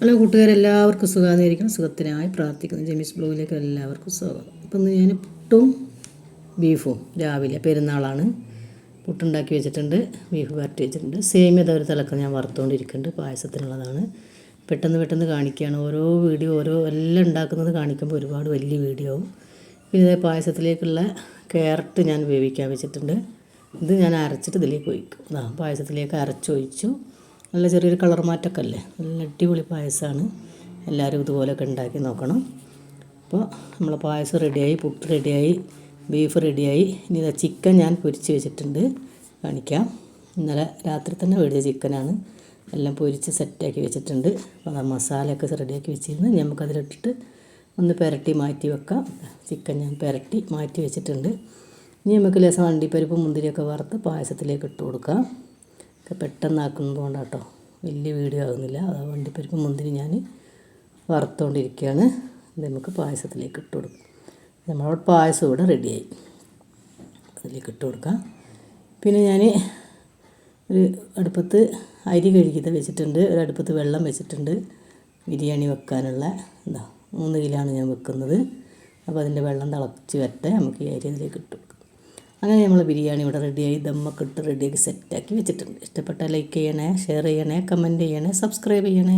Hello കൂട്ടുകാരെല്ലാവർക്കും സുഖമായിരിക്കും. സുഖത്തിനായി പ്രാർത്ഥിക്കുന്നു. ജെമിസ് ബ്ലോഗിലേക്ക് എല്ലാവർക്കും സ്വാഗതം. അപ്പം ഇന്ന് ഞാൻ പുട്ടും ബീഫും രാവിലെ പെരുന്നാളാണ്. പുട്ടുണ്ടാക്കി വെച്ചിട്ടുണ്ട്, ബീഫ് വരട്ടി വെച്ചിട്ടുണ്ട്. സേമിയ ഒരു തിളക്കം ഞാൻ വറുത്തുകൊണ്ടിരിക്കുന്നുണ്ട്. പായസത്തിനുള്ളതാണ്. പെട്ടെന്ന് കാണിക്കുകയാണ്. ഓരോ വീഡിയോ എല്ലാം ഉണ്ടാക്കുന്നത് കാണിക്കുമ്പോൾ ഒരുപാട് വലിയ വീഡിയോ ആവും. പിന്നെ പായസത്തിലേക്കുള്ള ക്യാരറ്റ് ഞാൻ വേവിക്കാൻ വെച്ചിട്ടുണ്ട്. ഇത് ഞാൻ അരച്ചിട്ട് ഇതിലേക്ക് ഒഴിക്കും. പായസത്തിലേക്ക് അരച്ചൊഴിച്ചു. നല്ല ചെറിയൊരു കളർ മാറ്റമൊക്കെ അല്ലേ, നല്ല അടിപൊളി പായസമാണ്. എല്ലാവരും ഇതുപോലെയൊക്കെ ഉണ്ടാക്കി നോക്കണം. അപ്പോൾ നമ്മളെ പായസം റെഡിയായി, പുട്ട് റെഡിയായി, ബീഫ് റെഡിയായി. ഇനി ഇതാ ചിക്കൻ ഞാൻ പൊരിച്ച് വെച്ചിട്ടുണ്ട്, കാണിക്കാം. ഇന്നലെ രാത്രി തന്നെ മേടിച്ച ചിക്കനാണ്. എല്ലാം പൊരിച്ച് സെറ്റാക്കി വെച്ചിട്ടുണ്ട്. അപ്പോൾ ആ മസാലയൊക്കെ റെഡിയാക്കി വെച്ചിരുന്നു. നമുക്കതിലിട്ടിട്ട് ഒന്ന് പുരട്ടി മാറ്റി വെക്കാം. ചിക്കൻ ഞാൻ പുരട്ടി മാറ്റി വെച്ചിട്ടുണ്ട്. ഇനി നമുക്ക് ലേശം അണ്ടിപ്പരിപ്പ് മുന്തിരിയൊക്കെ വറുത്ത് പായസത്തിലേക്ക് ഇട്ട് കൊടുക്കാം. പെട്ടെന്നാക്കുന്നതുകൊണ്ടാണ് കേട്ടോ, വലിയ വീഡിയോ ആകുന്നില്ല. അത് അണ്ടിപ്പരിപ്പ് മുന്തിരി ഞാൻ വറുത്തുകൊണ്ടിരിക്കുകയാണ്. ഇത് നമുക്ക് പായസത്തിലേക്ക് ഇട്ട് കൊടുക്കാം. നമ്മളവിടെ പായസം ഇവിടെ റെഡിയായി, അതിലേക്ക് ഇട്ട് കൊടുക്കാം. പിന്നെ ഞാൻ ഒരു അടുപ്പത്ത് അരി കഴുകിയത് വെച്ചിട്ടുണ്ട്, ഒരു അടുപ്പത്ത് വെള്ളം വെച്ചിട്ടുണ്ട്. ബിരിയാണി വെക്കാനുള്ള 3 കിലോയാണ് ഞാൻ വെക്കുന്നത്. അപ്പോൾ അതിൻ്റെ വെള്ളം തിളച്ച് വരട്ടെ, നമുക്ക് ഈ അരി അതിലേക്ക് ഇട്ട് കൊടുക്കാം. അങ്ങനെ നമ്മൾ ബിരിയാണി ഇവിടെ റെഡിയായി, ദമ്മൊക്കെ ഇട്ട് റെഡിയാക്കി സെറ്റാക്കി വെച്ചിട്ടുണ്ട്. ഇഷ്ടപ്പെട്ടാൽ ലൈക്ക് ചെയ്യണേ, ഷെയർ ചെയ്യണേ, കമൻറ്റ് ചെയ്യണേ, സബ്സ്ക്രൈബ് ചെയ്യണേ.